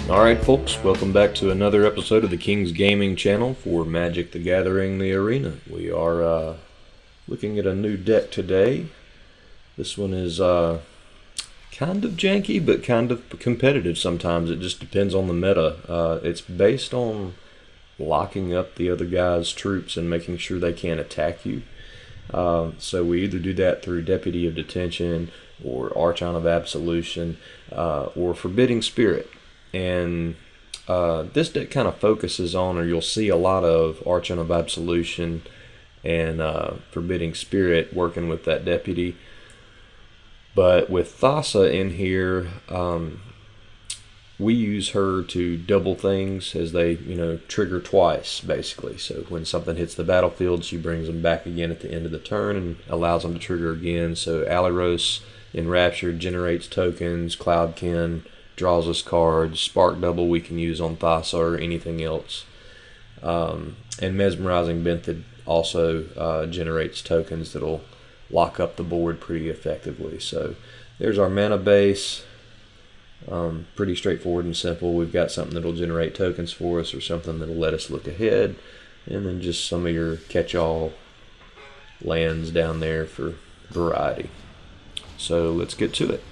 Alright folks, welcome back to another episode of the King's Gaming channel for Magic the Gathering the Arena. We are looking at a new deck today. This one is kind of janky but kind of competitive sometimes. It just depends on the meta. It's based on locking up the other guy's troops and making sure they can't attack you. So we either do that through Deputy of Detention or Archon of Absolution or Forbidding Spirit. And this deck kind of focuses on, or you'll see a lot of Archon of Absolution and Forbidding Spirit working with that Deputy. But with Thassa in here, we use her to double things as they, trigger twice, basically. So when something hits the battlefield, she brings them back again at the end of the turn and allows them to trigger again. So Alirios Enraptured generates tokens, Cloudkin draws us cards, Spark Double we can use on Thassa or anything else. And Mesmerizing Benthid also generates tokens that'll lock up the board pretty effectively. So there's our mana base. Pretty straightforward and simple. We've got something that'll generate tokens for us or something that'll let us look ahead. And then just some of your catch-all lands down there for variety. So let's get to it.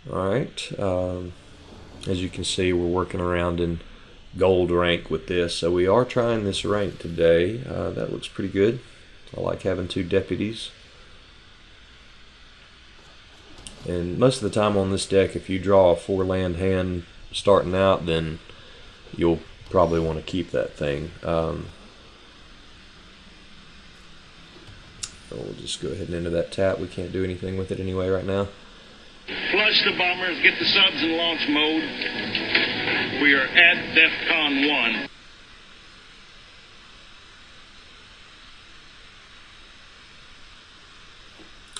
Alright, as you can see, we're working around in gold rank with this, so we are trying this rank today. That looks pretty good. I like having two deputies. And most of the time on this deck, if you draw a 4-land hand starting out, then you'll probably want to keep that thing. We'll just go ahead and enter that tap. We can't do anything with it anyway right now. Flush the bombers, get the subs in launch mode. We are at DEFCON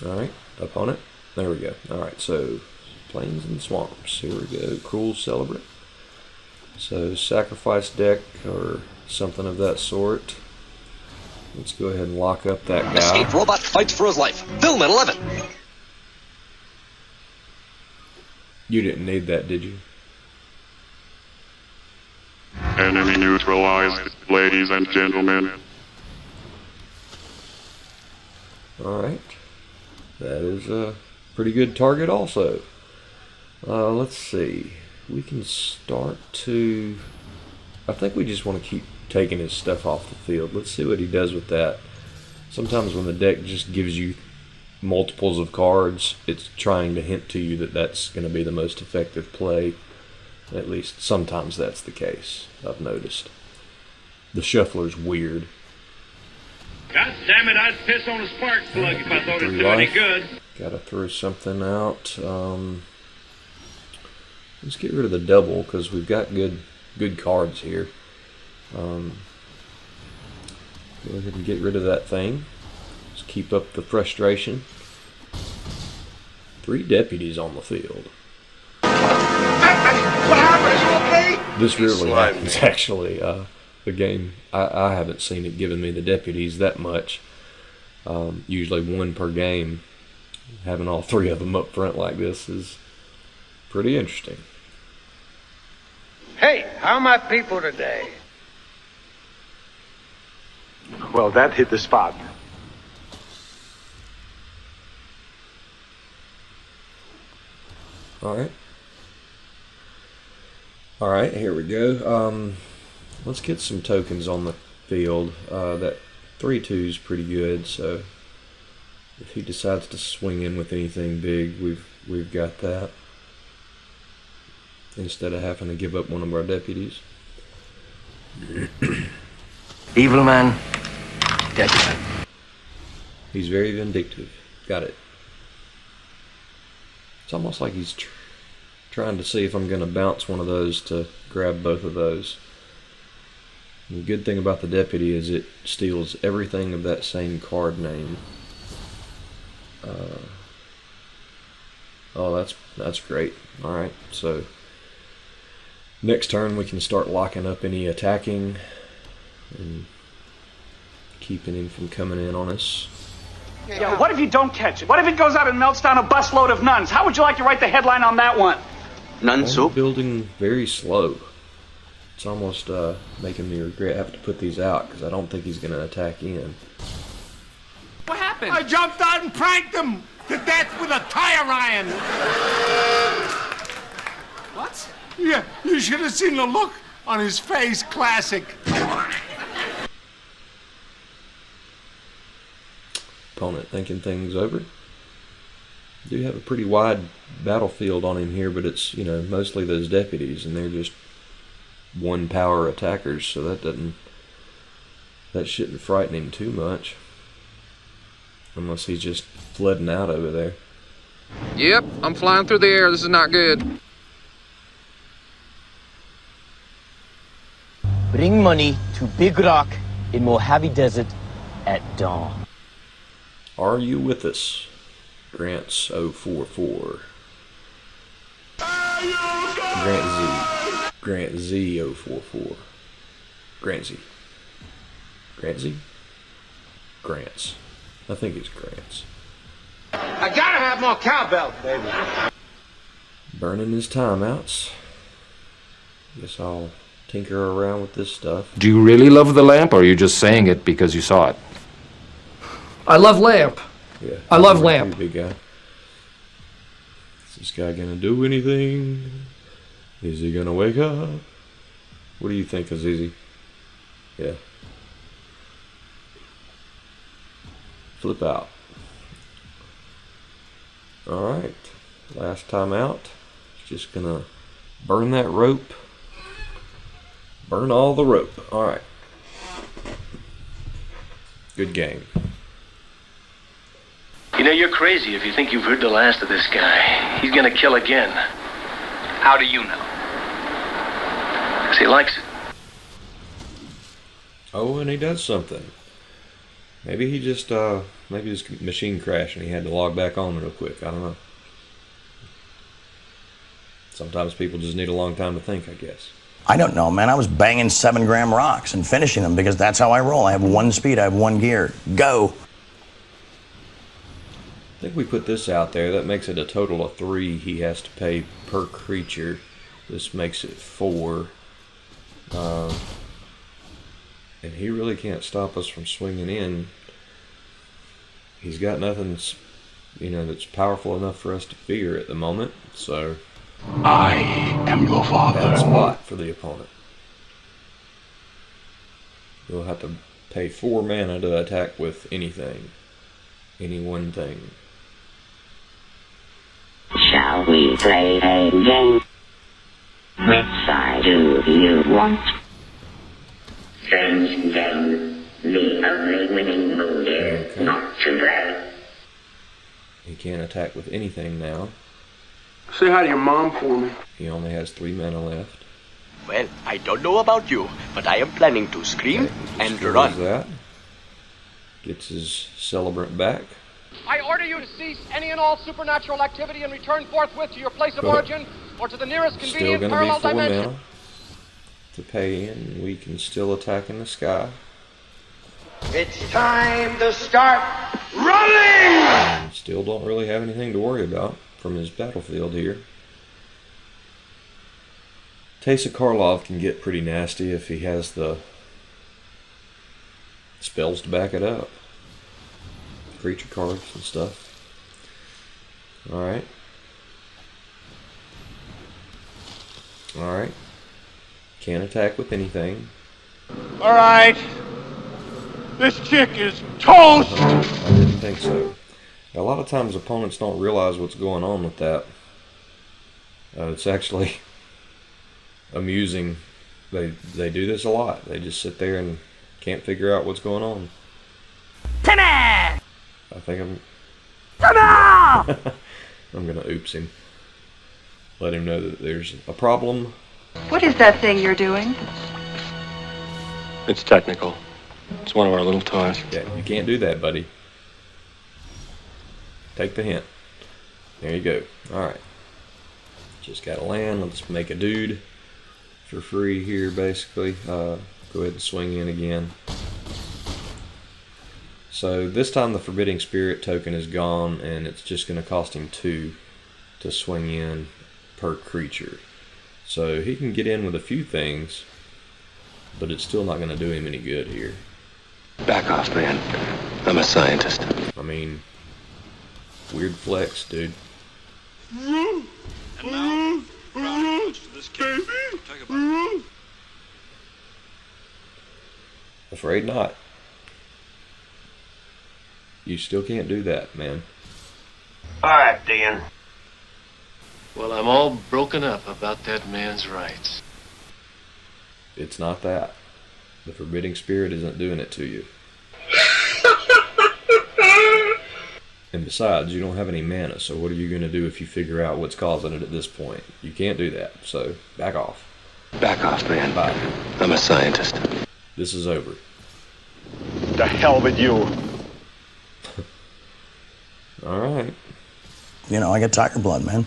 1. Alright, opponent. There we go. Alright, so Plains and Swamps. Here we go. Cruel Celebrant. So sacrifice deck or something of that sort. Let's go ahead and lock up that guy. Escape robot fights for his life. Film at 11. You didn't need that, did you? Enemy neutralized, ladies and gentlemen. Alright. That is a pretty good target also. Let's see. We can start to... I think we just want to keep taking his stuff off the field. Let's see what he does with that. Sometimes when the deck just gives you multiples of cards, it's trying to hint to you that that's going to be the most effective play. At least sometimes that's the case, I've noticed. The shuffler's weird. God damn it, I'd piss on a spark plug if I thought it'd do any good. Gotta throw something out. Let's get rid of the double because we've got good cards here. Go ahead and get rid of that thing. Just keep up the frustration. 3 deputies on the field. What happened? Are you okay? This rarely happens, actually. The game, I haven't seen it giving me the deputies that much. Usually 1 per game. Having all 3 of them up front like this is pretty interesting. Hey, how are my people today? Well, that hit the spot. Alright, here we go. Let's get some tokens on the field. That 3/2 is pretty good, so if he decides to swing in with anything big, we've got that. Instead of having to give up one of our deputies. Evil man, dead man. He's very vindictive. Got it. It's almost like he's trying to see if I'm going to bounce one of those to grab both of those. And the good thing about the deputy is it steals everything of that same card name. Oh, that's great. Alright, so next turn we can start locking up any attacking and keeping him from coming in on us. Yeah, what if you don't catch it? What if it goes out and melts down a busload of nuns? How would you like to write the headline on that one? None soup? Building very slow. It's almost making me regret having to put these out because I don't think he's going to attack in. What happened? I jumped out and pranked him to death with a tire iron. What? Yeah, you should have seen the look on his face. Classic. Opponent thinking things over. Do have a pretty wide battlefield on him here, but it's, you know, mostly those deputies, and they're just one power attackers, so that shouldn't frighten him too much. Unless he's just flooding out over there. Yep, I'm flying through the air. This is not good. Bring money to Big Rock in Mojave Desert at dawn. Are you with us? Grants 044. Grant Z 044. Grant Z. Grant Z? Grants. I think it's Grants. I gotta have more cowbell, baby. Burning his timeouts. Guess I'll tinker around with this stuff. Do you really love the lamp, or are you just saying it because you saw it? I love lamp. Yeah. I love lamp. Big guy. Is this guy gonna do anything? Is he gonna wake up? What do you think, Azizi? Yeah. Flip out. Alright. Last time out. Just gonna burn that rope. Burn all the rope. Alright. Good game. You know, you're crazy if you think you've heard the last of this guy. He's gonna kill again. How do you know? 'Cause he likes it. Oh, and he does something. Maybe he just, maybe his machine crashed and he had to log back on real quick. I don't know. Sometimes people just need a long time to think, I guess. I don't know, man. I was banging 7-gram rocks and finishing them because that's how I roll. I have one speed, I have one gear. Go! I think we put this out there. That makes it a total of 3 he has to pay per creature. This makes it 4. And he really can't stop us from swinging in. He's got nothing, you know, that's powerful enough for us to fear at the moment. So I am your father. bad spot for the opponent. You'll have to pay 4 mana to attack with anything. Any one thing. Shall we play a game? Which side do you want? Strange game. The only winning move is not to play. He can't attack with anything now. Say hi to your mom for me. He only has 3 mana left. Well, I don't know about you, but I am planning to scream and run. That. Gets his celebrant back. I order you to cease any and all supernatural activity and return forthwith to your place of origin or to the nearest Still convenient going to parallel be 4 dimension. mana to pay in. We can still attack in the sky. It's time to start running! And still don't really have anything to worry about from his battlefield here. Thassa Karlov can get pretty nasty if he has the spells to back it up. Creature cards and stuff. Alright. Alright. Can't attack with anything. Alright. This chick is toast! I didn't think so. A lot of times opponents don't realize what's going on with that. It's actually amusing. They do this a lot. They just sit there and can't figure out what's going on. Timmy! I think I'm gonna oops him. Let him know that there's a problem. What is that thing you're doing? It's technical. It's one of our little toys. Yeah, you can't do that, buddy. Take the hint. There you go. Alright. Just gotta land. Let's make a dude for free here, basically. Go ahead and swing in again. So this time the Forbidding Spirit token is gone, and it's just going to cost him 2 to swing in per creature. So he can get in with a few things, but it's still not going to do him any good here. Back off, man. I'm a scientist. I mean, weird flex, dude. And now, this kid. Take a bite. Afraid not. You still can't do that, man. Alright, Dan. Well, I'm all broken up about that man's rights. It's not that. The forbidding spirit isn't doing it to you. And besides, you don't have any mana, so what are you going to do if you figure out what's causing it at this point? You can't do that, so back off. Back off, man. Bye. I'm a scientist. This is over. The hell with you. Alright. You know, I get tiger blood, man.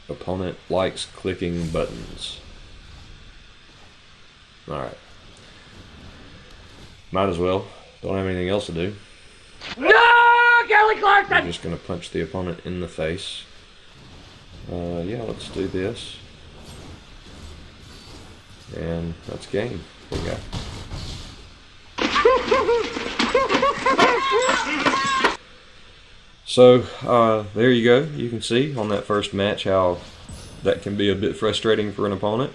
Opponent likes clicking buttons. Alright. Might as well. Don't have anything else to do. No, Kelly Clarkson! I'm just going to punch the opponent in the face. Yeah, let's do this. And that's game. There we go. So, there you go. You can see on that first match how that can be a bit frustrating for an opponent.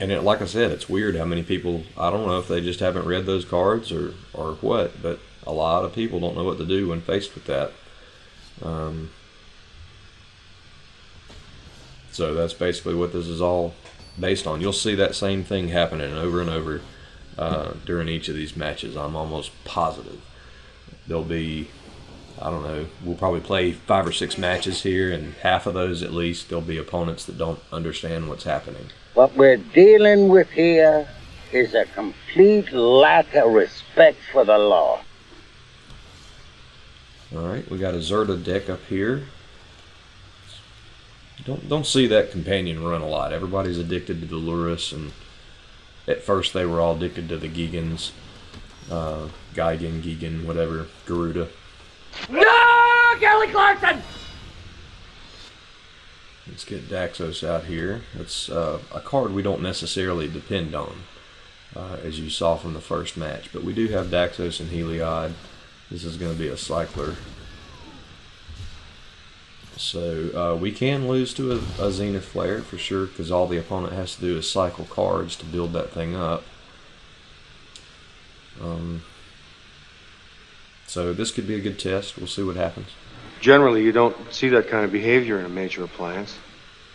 And like I said, it's weird how many people, I don't know if they just haven't read those cards or what, but a lot of people don't know what to do when faced with that. So that's basically what this is all based on. You'll see that same thing happening over and over during each of these matches. I'm almost positive. There'll be, I don't know, we'll probably play 5 or 6 matches here, and half of those at least, there'll be opponents that don't understand what's happening. What we're dealing with here is a complete lack of respect for the law. Alright, we got a Zerta deck up here. Don't see that companion run a lot. Everybody's addicted to the Lurus, and at first they were all addicted to the Gigans. Gigan, whatever, Garuda. No, Kelly Clarkson! Let's get Daxos out here. It's a card we don't necessarily depend on, as you saw from the first match. But we do have Daxos and Heliod. This is going to be a cycler. So we can lose to a Zenith Flare for sure, because all the opponent has to do is cycle cards to build that thing up. So this could be a good test. We'll see what happens. Generally, you don't see that kind of behavior in a major appliance.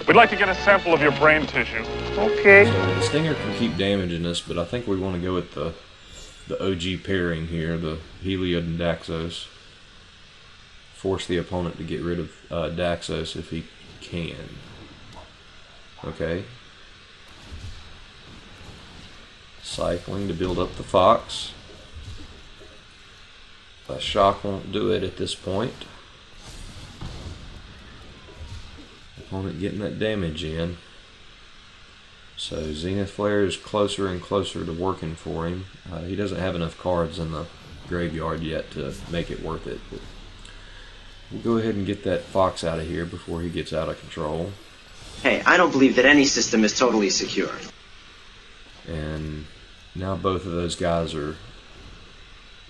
We'd like to get a sample of your brain tissue. Okay. So the Stinger can keep damaging us, but I think we want to go with the OG pairing here, the Heliod and Daxos. Force the opponent to get rid of Daxos if he can. Okay. Cycling to build up the Fox. A shock won't do it at this point. Opponent getting that damage in. So Zenith Flare is closer and closer to working for him. He doesn't have enough cards in the graveyard yet to make it worth it. But we'll go ahead and get that Fox out of here before he gets out of control. Hey, I don't believe that any system is totally secure. And now both of those guys are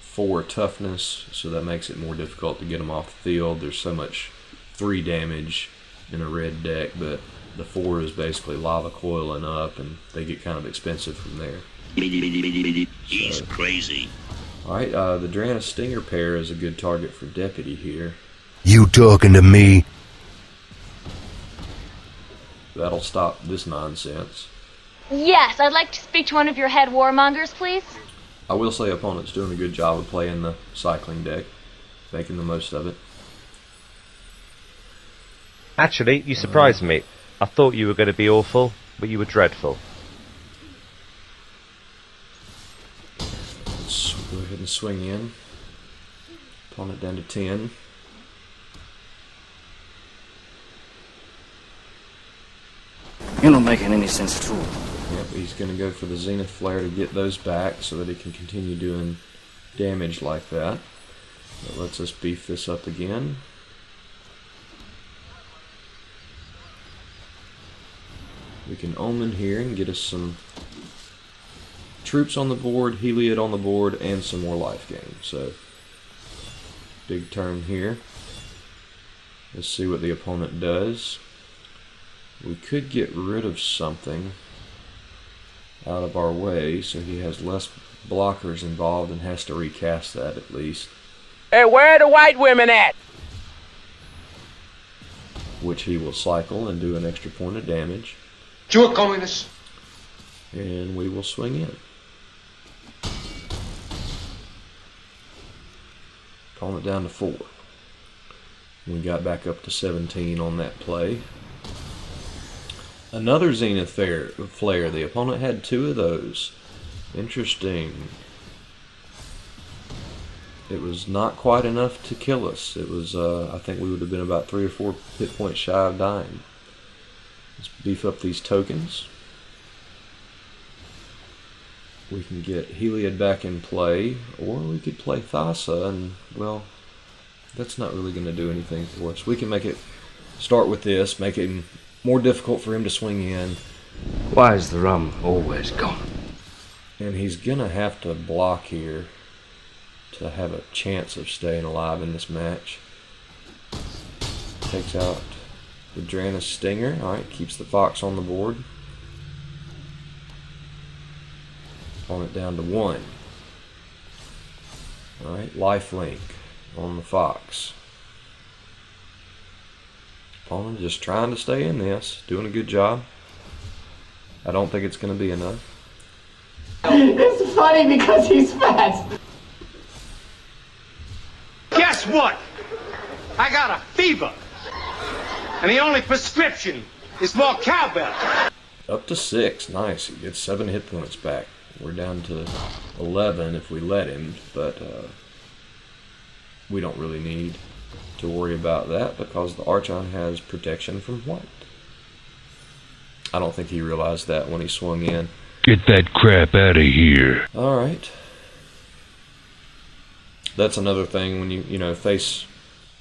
4 toughness, so that makes it more difficult to get them off the field. There's so much 3 damage in a red deck, but the 4 is basically lava coiling up, and they get kind of expensive from there. He's crazy. Alright, the Drana Stinger pair is a good target for Deputy here. You talking to me? That'll stop this nonsense. Yes, I'd like to speak to one of your head warmongers, please. I will say opponent's doing a good job of playing the cycling deck, making the most of it. Actually, you surprised me. I thought you were going to be awful, but you were dreadful. Let's go ahead and swing in. Opponent down to 10. You're not making any sense at all. Yep, he's going to go for the Zenith Flare to get those back so that he can continue doing damage like that. That lets us beef this up again. We can Omen here and get us some troops on the board, Heliod on the board, and some more life gain. So, big turn here. Let's see what the opponent does. We could get rid of something out of our way so he has less blockers involved and has to recast that at least. Hey, where are the white women at? Which he will cycle and do an extra point of damage. You're communist. And we will swing in. Calling it down to 4. We got back up to 17 on that play. Another Zenith Flare. The opponent had 2 of those. Interesting. It was not quite enough to kill us. It was, I think we would have been about 3 or 4 hit points shy of dying. Let's beef up these tokens. We can get Heliod back in play, or we could play Thassa, and, well, that's not really going to do anything for us. We can make it, start with this, make it more difficult for him to swing in. Why is the rum always gone? And he's going to have to block here to have a chance of staying alive in this match. Takes out the Draenus Stinger. Alright, keeps the Fox on the board. Opponent down to 1. Alright, lifelink on the Fox. Opponent just trying to stay in this. Doing a good job. I don't think it's going to be enough. It's funny because he's fat. Guess what? I got a fever. And the only prescription is more cowbell. Up to 6. Nice. He gets 7 hit points back. We're down to 11 if we let him, but we don't really need to worry about that because the Archon has protection from white. I don't think he realized that when he swung in. Get that crap out of here. Alright. That's another thing when you face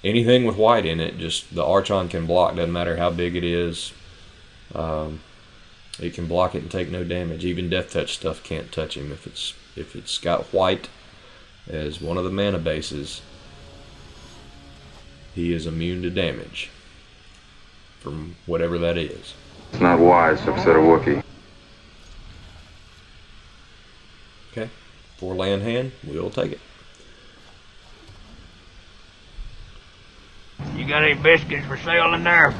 anything with white in it, just the Archon can block, doesn't matter how big it is. It can block it and take no damage. Even Death Touch stuff can't touch him if it's got white as one of the mana bases. He is immune to damage from whatever that is. It's not wise to upset a Wookiee. Okay, 4 land hand, we'll take it. You got any biscuits for sale in there?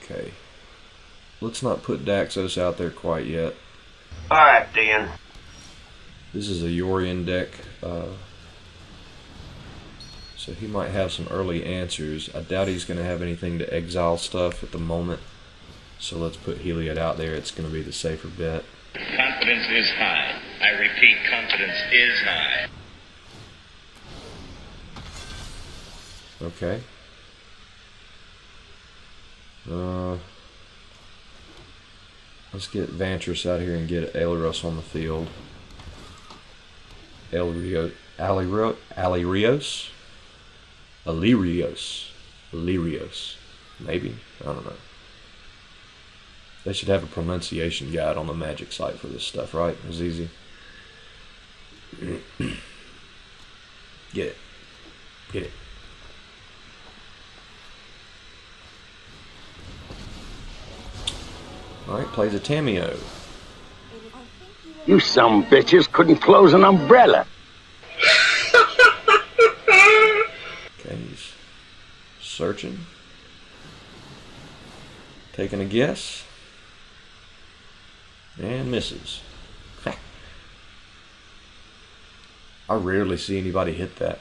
Okay, let's not put Daxos out there quite yet. Alright, then. This is a Yorion deck, so he might have some early answers. I doubt he's going to have anything to exile stuff at the moment, so let's put Heliod out there. It's going to be the safer bet. Confidence is high. I repeat, confidence is high. Okay. Let's get Vantress out here and get Alirios on the field. Alirios. Maybe? I don't know. They should have a pronunciation guide on the Magic site for this stuff, right? It's easy. Get it. Get it. Alright, plays a Tameo. You some bitches couldn't close an umbrella. Okay, he's searching. Taking a guess. And misses. I rarely see anybody hit that.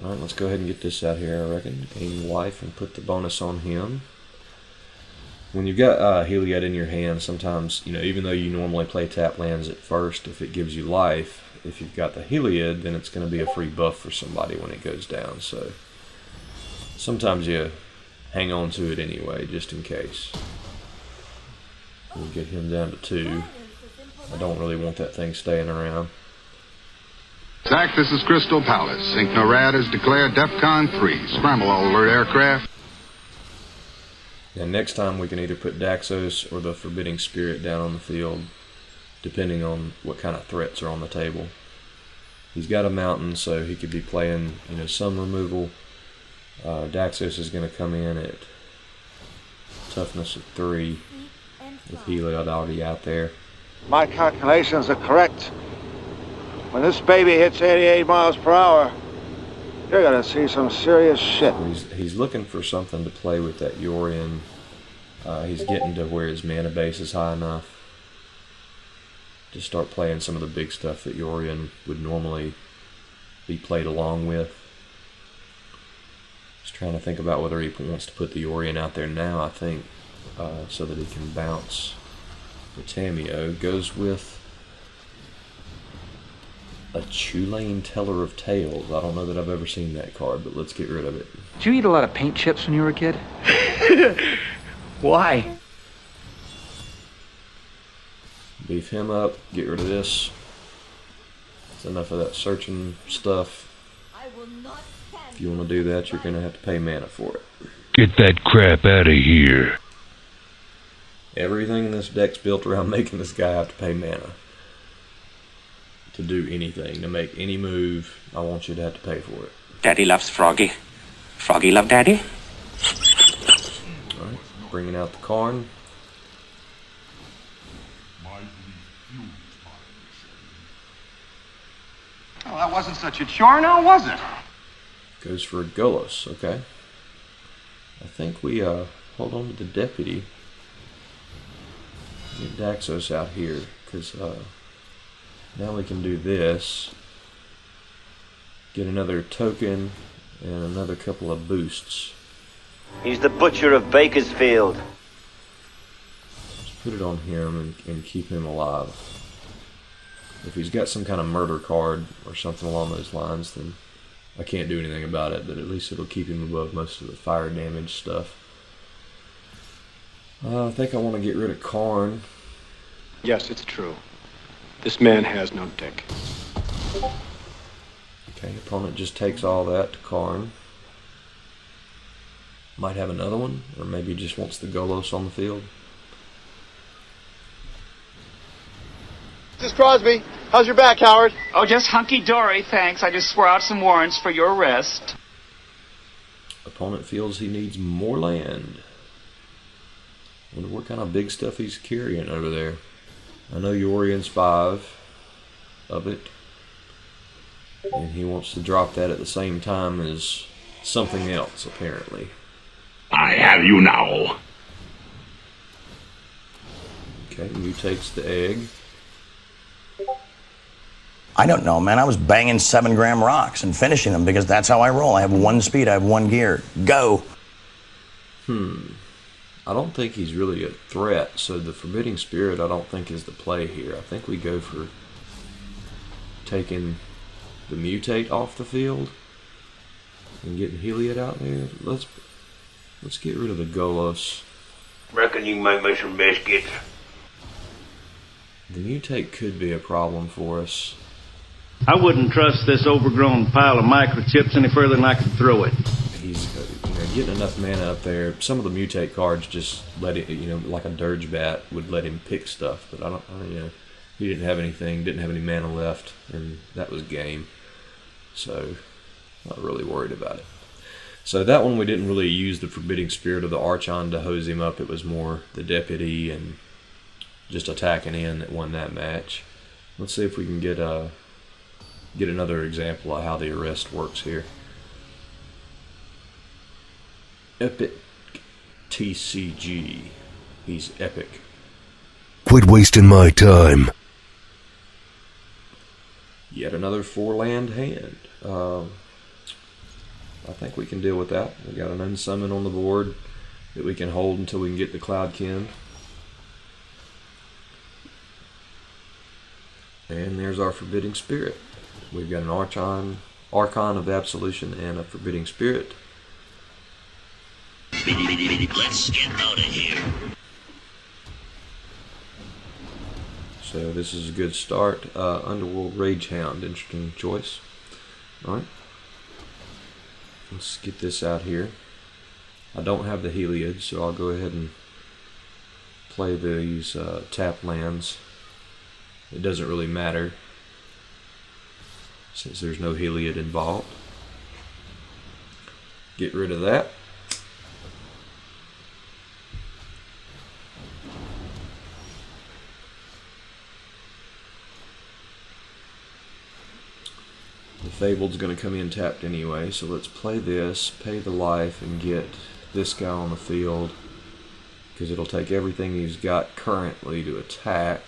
Alright, let's go ahead and get this out here, I reckon. Aim life and put the bonus on him. When you've got Heliod in your hand, sometimes, even though you normally play tap lands at first, if it gives you life, if you've got the Heliod, then it's going to be a free buff for somebody when it goes down. So sometimes you hang on to it anyway, just in case. We'll get him down to 2. I don't really want that thing staying around. Zach, this is Crystal Palace. Sync NORAD has declared DEFCON 3. Scramble all alert aircraft. And next time we can either put Daxos or the Forbidding Spirit down on the field, depending on what kind of threats are on the table. He's got a mountain, so he could be playing, some removal. Daxos is going to come in at toughness of 3 with Heliod already out there. My calculations are correct. When this baby hits 88 miles per hour, you're gonna see some serious shit. He's looking for something to play with that Yorion. He's getting to where his mana base is high enough to start playing some of the big stuff that Yorion would normally be played along with. Just trying to think about whether he wants to put the Yorion out there now, I think, so that he can bounce the Tamiyo. Goes with a Tulane Teller of Tales. I don't know that I've ever seen that card, but let's get rid of it. Did you eat a lot of paint chips when you were a kid? Why? Beef him up, get rid of this. That's enough of that searching stuff. If you want to do that, you're going to have to pay mana for it. Get that crap out of here. Everything in this deck's built around making this guy have to pay mana. To do anything, to make any move, I want you to have to pay for it. Daddy loves Froggy. Froggy love Daddy? Alright, bringing out the Karn. Oh, that wasn't such a chore now, was it? Goes for a Golos, okay. I think we hold on to the Deputy. Get Daxos out here, because now we can do this. Get another token and another couple of boosts. He's the butcher of Bakersfield. Just put it on him and keep him alive. If he's got some kind of murder card or something along those lines, then I can't do anything about it, but at least it'll keep him above most of the fire damage stuff. I think I want to get rid of Karn. Yes, it's true. This man has no dick. Okay, opponent just takes all that to Karn. Might have another one, or maybe just wants the Golos on the field. This is Crosby. How's your back, Howard? Oh, just hunky-dory, thanks. I just swore out some warrants for your arrest. Opponent feels he needs more land. Wonder what kind of big stuff he's carrying over there. I know Yorion's 5 of it. And he wants to drop that at the same time as something else, apparently. I have you now. Okay, mutates the egg. I don't know, man. I was banging 7-gram rocks and finishing them because that's how I roll. I have 1 speed, I have 1 gear. Go! I don't think he's really a threat, so the Forbidding Spirit I don't think is the play here. I think we go for taking the mutate off the field and getting Heliod out there. Let's get rid of the Golos. Reckon you can make me some biscuits. The mutate could be a problem for us. I wouldn't trust this overgrown pile of microchips any further than I could throw it. He's getting enough mana up there. Some of the mutate cards just let it, like a Dirge Bat would let him pick stuff, but I don't he didn't have anything, didn't have any mana left, and that was game. So, not really worried about it. So that one we didn't really use the Forbidding Spirit of the Archon to hose him up. It was more the Deputy and just attacking in that won that match. Let's see if we can get another example of how the arrest works here. Epic TCG. He's epic. Quit wasting my time. Yet another 4-land hand. I think we can deal with that. We got an Unsummon on the board that we can hold until we can get the Cloudkin. And there's our Forbidding Spirit. We've got an Archon of Absolution and a Forbidding Spirit. Let's get out of here. So this is a good start. Underworld Ragehound, interesting choice. Alright. Let's get this out here. I don't have the Heliod, so I'll go ahead and play these tap lands. It doesn't really matter since there's no Heliod involved. Get rid of that. The Fabled's going to come in tapped anyway, so let's play this, pay the life, and get this guy on the field, because it'll take everything he's got currently to attack.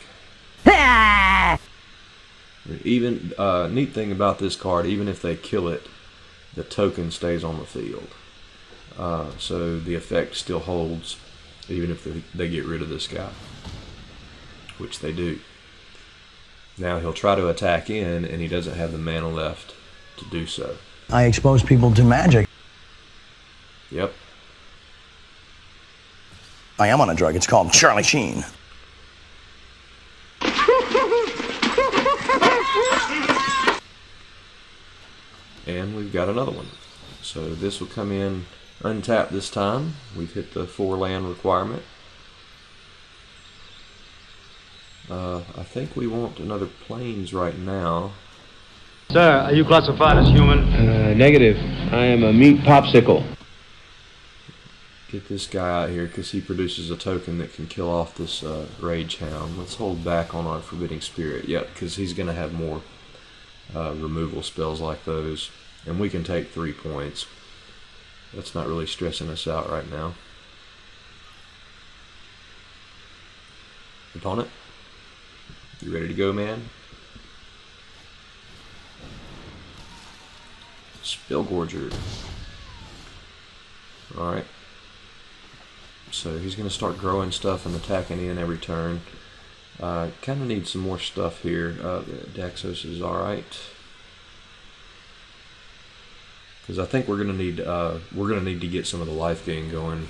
Even neat thing about this card, even if they kill it, the token stays on the field. So the effect still holds, even if they get rid of this guy, which they do. Now he'll try to attack in, and he doesn't have the mana left to do so. I expose people to magic. Yep. I am on a drug. It's called Charlie Sheen. And we've got another one. So this will come in untapped this time. We've hit the 4 land requirement. I think we want another plains right now. Sir, are you classified as human? Negative. I am a meat popsicle. Get this guy out here because he produces a token that can kill off this Rage Hound. Let's hold back on our Forbidding Spirit. Yep, because he's going to have more removal spells like those. And we can take 3 points. That's not really stressing us out right now. Opponent? You ready to go, man? Spellgorger. Alright. So he's going to start growing stuff and attacking in every turn. Kind of need some more stuff here. Daxos is alright. Because I think we're going to need to get some of the life gain going,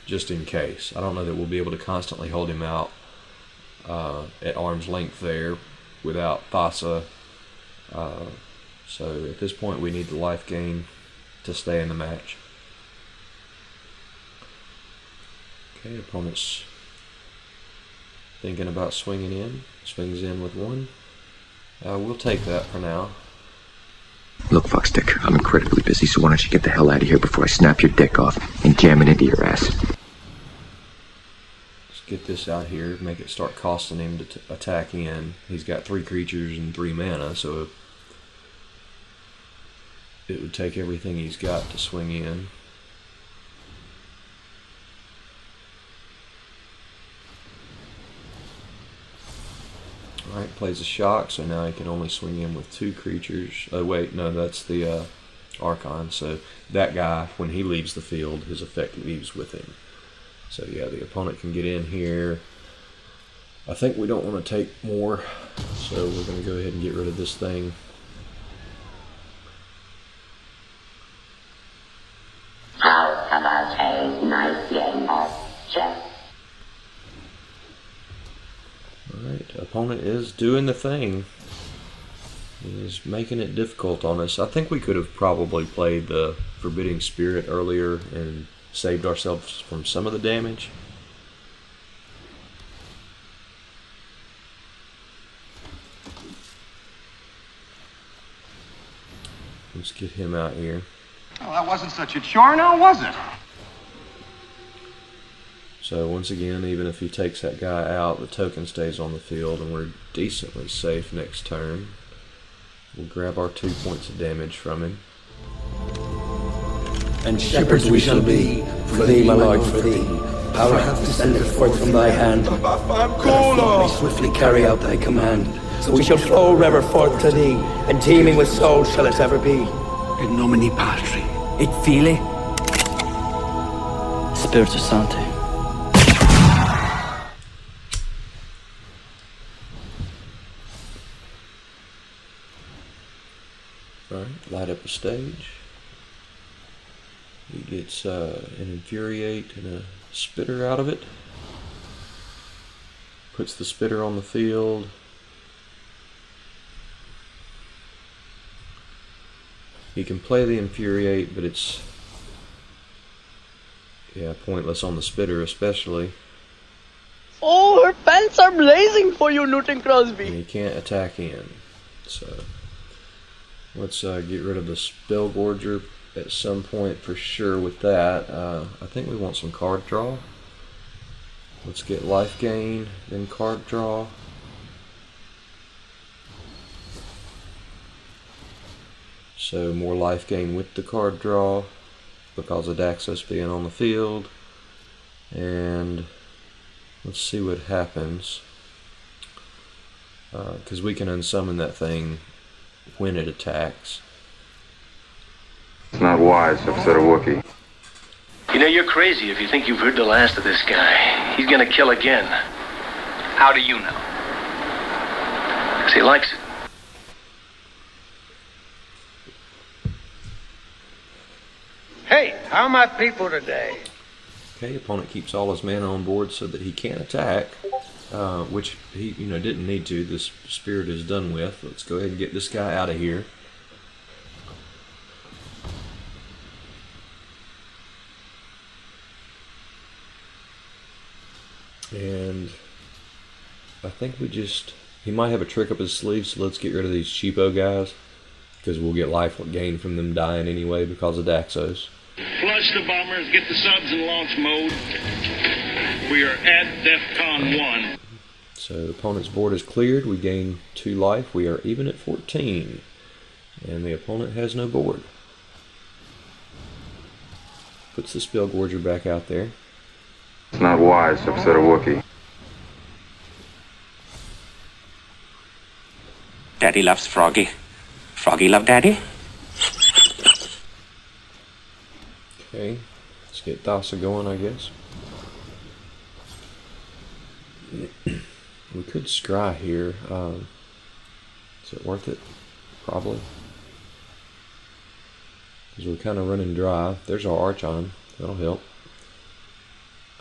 just in case. I don't know that we'll be able to constantly hold him out at arm's length there without Thassa. So at this point we need the life gain to stay in the match. Okay, opponent's thinking about swinging in. Swings in with 1. We'll take that for now. Look, Fuckstick, I'm incredibly busy, so why don't you get the hell out of here before I snap your dick off and jam it into your ass. Let's get this out here, make it start costing him to attack in. He's got 3 creatures and 3 mana, so it would take everything he's got to swing in. Alright, plays a shock, so now he can only swing in with 2 creatures. Oh wait, no, that's the Archon. So that guy, when he leaves the field, his effect leaves with him. So yeah, the opponent can get in here. I think we don't want to take more, so we're going to go ahead and get rid of this thing. How about a nice game of chess? Alright, opponent is doing the thing. He is making it difficult on us. I think we could have probably played the Forbidding Spirit earlier and saved ourselves from some of the damage. Let's get him out here. Well, that wasn't such a chore now, was it? So once again, even if he takes that guy out, the token stays on the field and we're decently safe next turn. We'll grab our 2 points of damage from him. And shepherds we shall be, for thee, my lord, for thee. Power hath descended forth from thy hand. We swiftly carry out thy command. So we shall flow river forth to thee, and teeming with souls shall it ever be. In nomine Patri. Et Filii. Spiritus Sancti. Alright, light up the stage. He gets an Infuriate and a Spitter out of it. Puts the spitter on the field. He can play the Infuriate, but it's pointless on the spitter especially. Oh, her pants are blazing for you, Newton Crosby. And he can't attack in. So let's get rid of the Spellgorger at some point for sure with that. I think we want some card draw. Let's get life gain, then card draw. So more life gain with the card draw because of Daxos being on the field. And let's see what happens. Because we can unsummon that thing when it attacks. It's not wise to upset a Wookiee. You know, you're crazy if you think you've heard the last of this guy. He's gonna kill again. How do you know? 'Cause he likes it. Hey, how are my people today? Okay, opponent keeps all his mana on board so that he can't attack, which he didn't need to. This spirit is done with. Let's go ahead and get this guy out of here. And I think he might have a trick up his sleeve, so let's get rid of these cheapo guys, because we'll get life gain from them dying anyway because of Daxos. Flush the bombers, get the subs in launch mode. We are at DEFCON 1. So the opponent's board is cleared. We gain 2 life. We are even at 14. And the opponent has no board. Puts the Spellgorger back out there. It's not wise to upset a Wookiee. Daddy loves Froggy. Froggy love Daddy? Okay, let's get Thassa going, I guess. We could scry here. Is it worth it? Probably. Because we're kind of running dry. There's our Archon. That'll help.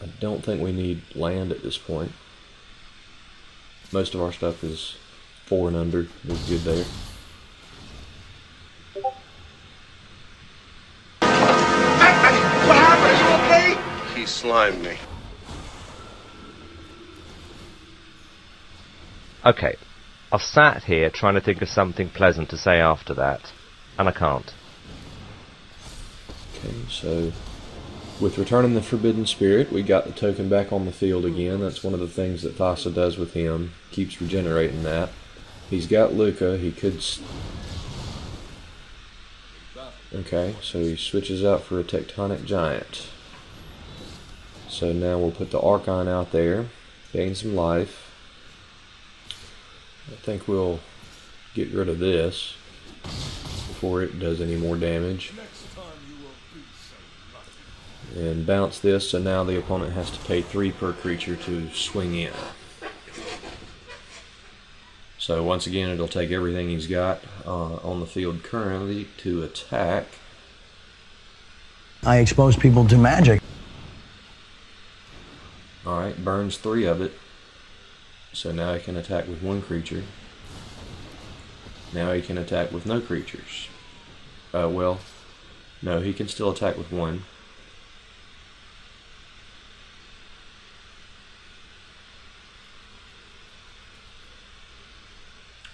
I don't think we need land at this point. Most of our stuff is 4 and under. We're good there. What happened? Are you okay? He slimed me. Okay, I've sat here trying to think of something pleasant to say after that, and I can't. Okay, so with returning the Forbidden Spirit, we got the token back on the field again. That's one of the things that Thassa does with him. Keeps regenerating that. He's got Luca. He could... Okay, so he switches out for a Tectonic Giant. So now we'll put the Archon out there. Gain some life. I think we'll get rid of this before it does any more damage. And bounce this, so now the opponent has to pay 3 per creature to swing in. So once again, it'll take everything he's got on the field currently to attack. I expose people to magic. Alright, burns 3 of it. So now he can attack with 1 creature. Now he can attack with no creatures. Well, no, he can still attack with 1.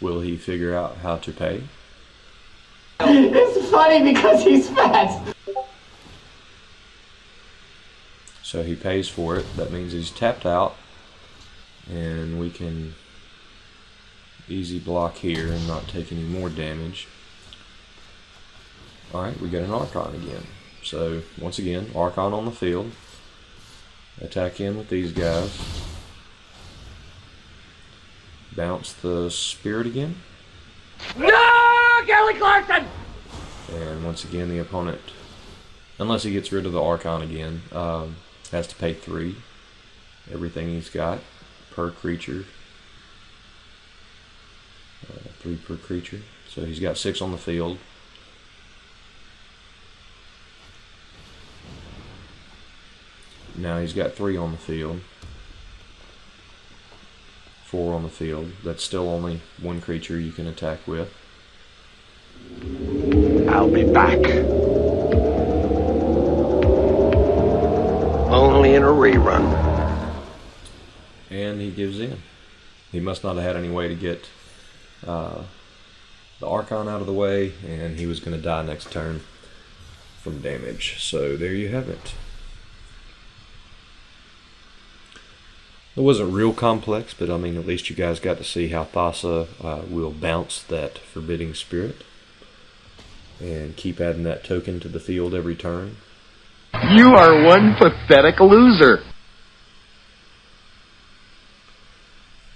Will he figure out how to pay? It's funny because he's fat. So he pays for it. That means he's tapped out. And we can easy block here and not take any more damage. Alright, we got an Archon again. So, once again, Archon on the field. Attack in with these guys. Bounce the Spirit again. No, Kelly Clarkson! And once again, the opponent, unless he gets rid of the Archon again, has to pay 3. Everything he's got per creature. 3 per creature. So he's got 6 on the field. Now he's got 3 on the field. 4 on the field. That's still only one creature you can attack with. I'll be back. Only in a rerun. And he gives in. He must not have had any way to get the Archon out of the way, and he was going to die next turn from damage. So there you have it. It wasn't real complex, but I mean, at least you guys got to see how Thassa will bounce that Forbidding Spirit and keep adding that token to the field every turn. You are one pathetic loser.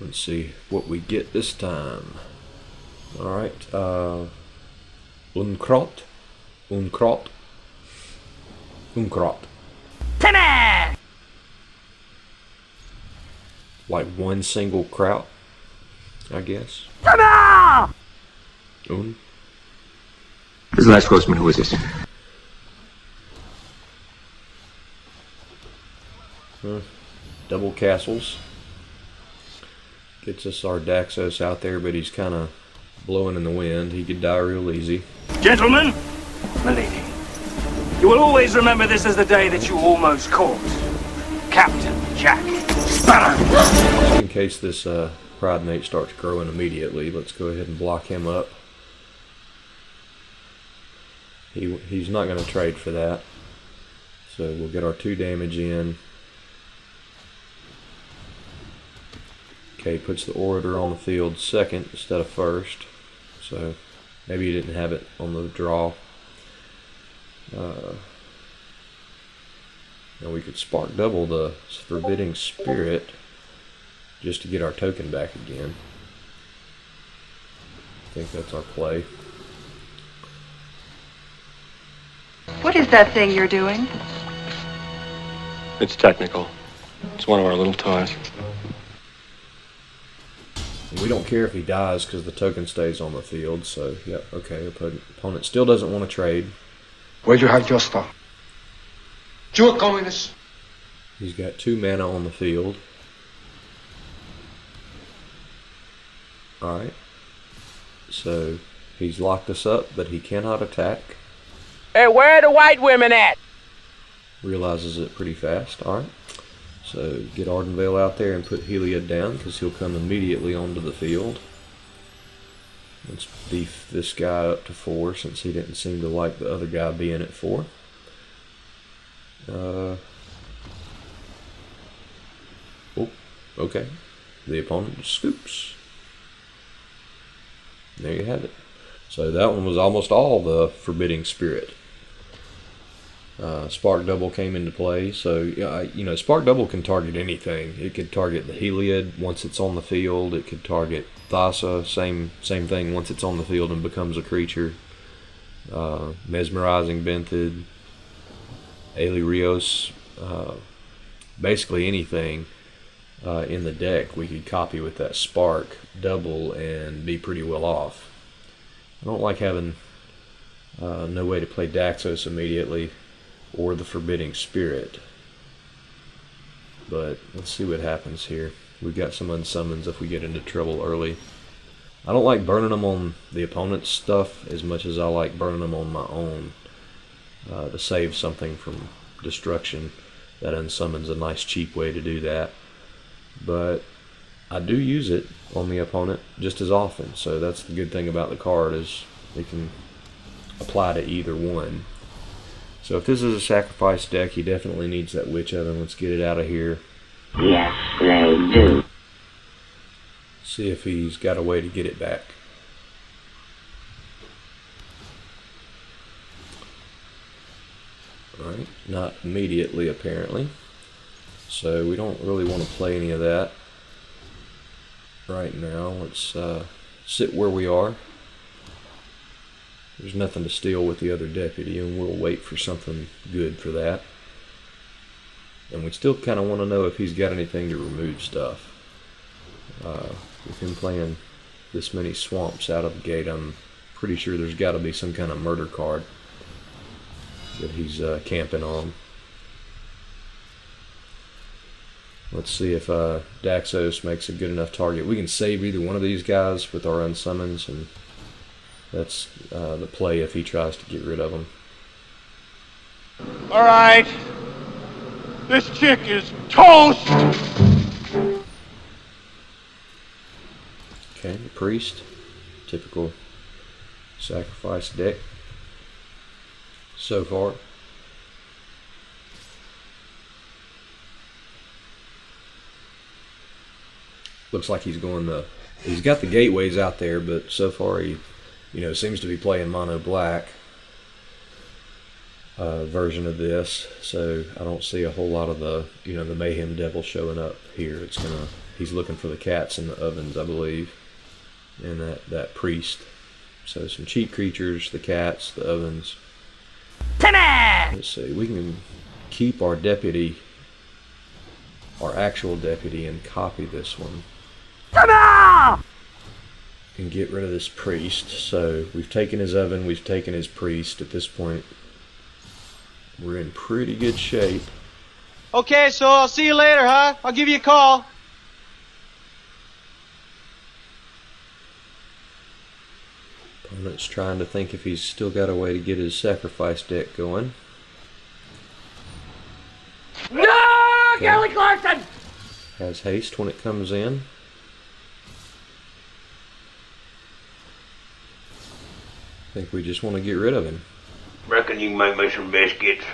Let's see what we get this time. Alright, Unkraut. Like one single kraut, I guess. This is the last Grossman. Who is this? Double castles. Gets us our Daxos out there, but he's kind of blowing in the wind. He could die real easy. Gentlemen, milady, you will always remember this as the day that you almost caught Captain Jack Sparrow. Just in case this Pride Mate starts growing immediately, let's go ahead and block him up. He's not going to trade for that. So we'll get our 2 damage in. Okay, puts the Orator on the field second instead of first. So maybe he didn't have it on the draw. Now we could spark double the Forbidding Spirit just to get our token back again. I think that's our play. What is that thing you're doing? It's technical. It's one of our little toys. We don't care if he dies because the token stays on the field, so yeah, okay, opponent still doesn't want to trade. Where'd you hide your stuff? You a communist? He's got 2 mana on the field. Alright. So he's locked us up, but he cannot attack. Hey, where are the white women at? Realizes it pretty fast. Alright. So get Ardenvale out there and put Heliod down because he'll come immediately onto the field. Let's beef this guy up to 4 since he didn't seem to like the other guy being at 4. Oh, okay. The opponent just scoops. There you have it. So that one was almost all the Forbidding Spirit. Spark Double came into play. So, you know, Spark Double can target anything. It could target the Heliod once it's on the field. It could target Thassa, same thing once it's on the field and becomes a creature. Mesmerizing Benthid, Alirios, basically anything in the deck we could copy with that Spark Double and be pretty well off. I don't like having no way to play Daxos immediately or the Forbidding Spirit, but let's see what happens here. We've got some Unsummons if we get into trouble early. I don't like burning them on the opponent's stuff as much as I like burning them on my own to save something from destruction. That Unsummon's a nice cheap way to do that, but I do use it on the opponent just as often, so that's the good thing about the card is it can apply to either one. So if this is a sacrifice deck, he definitely needs that Witch Oven. Let's get it out of here. Yes, they do. See if he's got a way to get it back. Alright, not immediately apparently. So we don't really want to play any of that right now. Let's sit where we are. There's nothing to steal with the other deputy, and we'll wait for something good for that. And we still kind of want to know if he's got anything to remove stuff. With him playing this many swamps out of the gate, I'm pretty sure there's got to be some kind of murder card that he's camping on. Let's see if Daxos makes a good enough target. We can save either one of these guys with our Unsummons, and that's the play if he tries to get rid of them. All right. This chick is toast! Okay, the priest. Typical sacrifice deck so far. Looks like he's going he's got the gateways out there, but so far he, seems to be playing mono black version of this. So I don't see a whole lot of the Mayhem Devil showing up here. He's looking for the cats in the ovens, I believe, and that priest. So some cheap creatures, the cats, the ovens. Let's see, we can keep our deputy, our actual deputy, and copy this one. And get rid of this priest. So we've taken his oven, we've taken his priest. At this point, we're in pretty good shape. Okay, so I'll see you later, huh? I'll give you a call. Opponent's trying to think if he's still got a way to get his sacrifice deck going. No, Kelly Clarkson! Has haste when it comes in. I think we just want to get rid of him. Reckon you can make me some biscuits.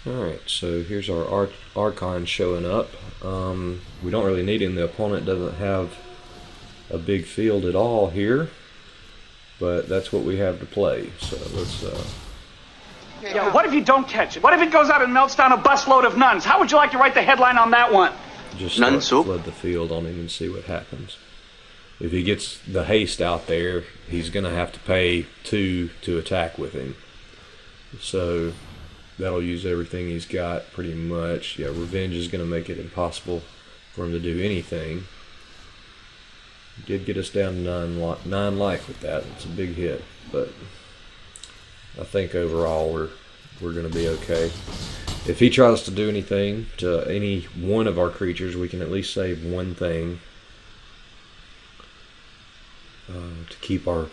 Alright, so here's our Archon showing up. We don't really need him. The opponent doesn't have a big field at all here, but that's what we have to play. So let's Yeah, what if you don't catch it? What if it goes out and melts down a busload of nuns? How would you like to write the headline on that one? just flood the field on him and see what happens. If he gets the haste out there, he's going to have to pay 2 to attack with him. So that'll use everything he's got pretty much. Yeah, Revenge is going to make it impossible for him to do anything. He did get us down to 9 life with that. It's a big hit, but I think overall we're going to be okay. If he tries to do anything to any one of our creatures, we can at least save one thing to keep our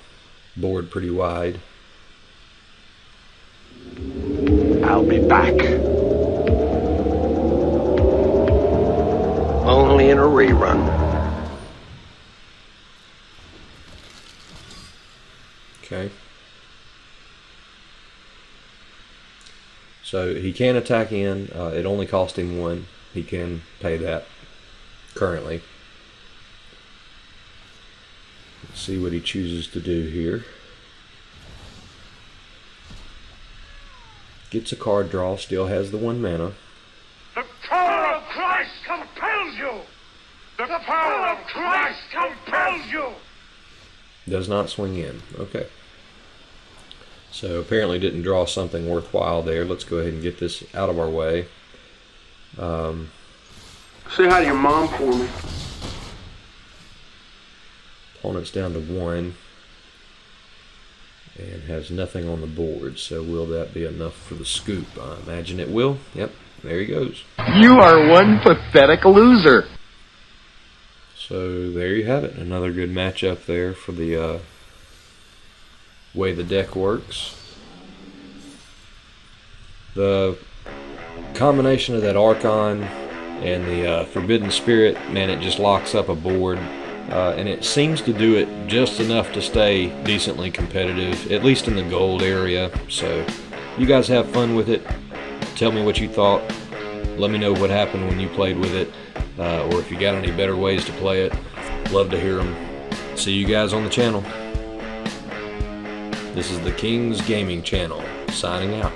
board pretty wide. I'll be back. Only in a rerun. Okay. So he can attack in. It only cost him 1. He can pay that currently. Let's see what he chooses to do here. Gets a card draw, still has the 1 mana. The power of Christ compels you! The power of Christ compels you! Does not swing in. Okay. So apparently didn't draw something worthwhile there. Let's go ahead and get this out of our way. Say hi to your mom for me. Opponent's down to 1 and has nothing on the board. So will that be enough for the scoop? I imagine it will. Yep, there he goes. You are one pathetic loser. So there you have it. Another good matchup there for the way the deck works. The combination of that Archon and the Forbidden Spirit, man, it just locks up a board. And it seems to do it just enough to stay decently competitive, at least in the gold area. So you guys have fun with it. Tell me what you thought. Let me know what happened when you played with it, or if you got any better ways to play it. Love to hear them. See you guys on the channel. This is the King's Gaming Channel, signing out.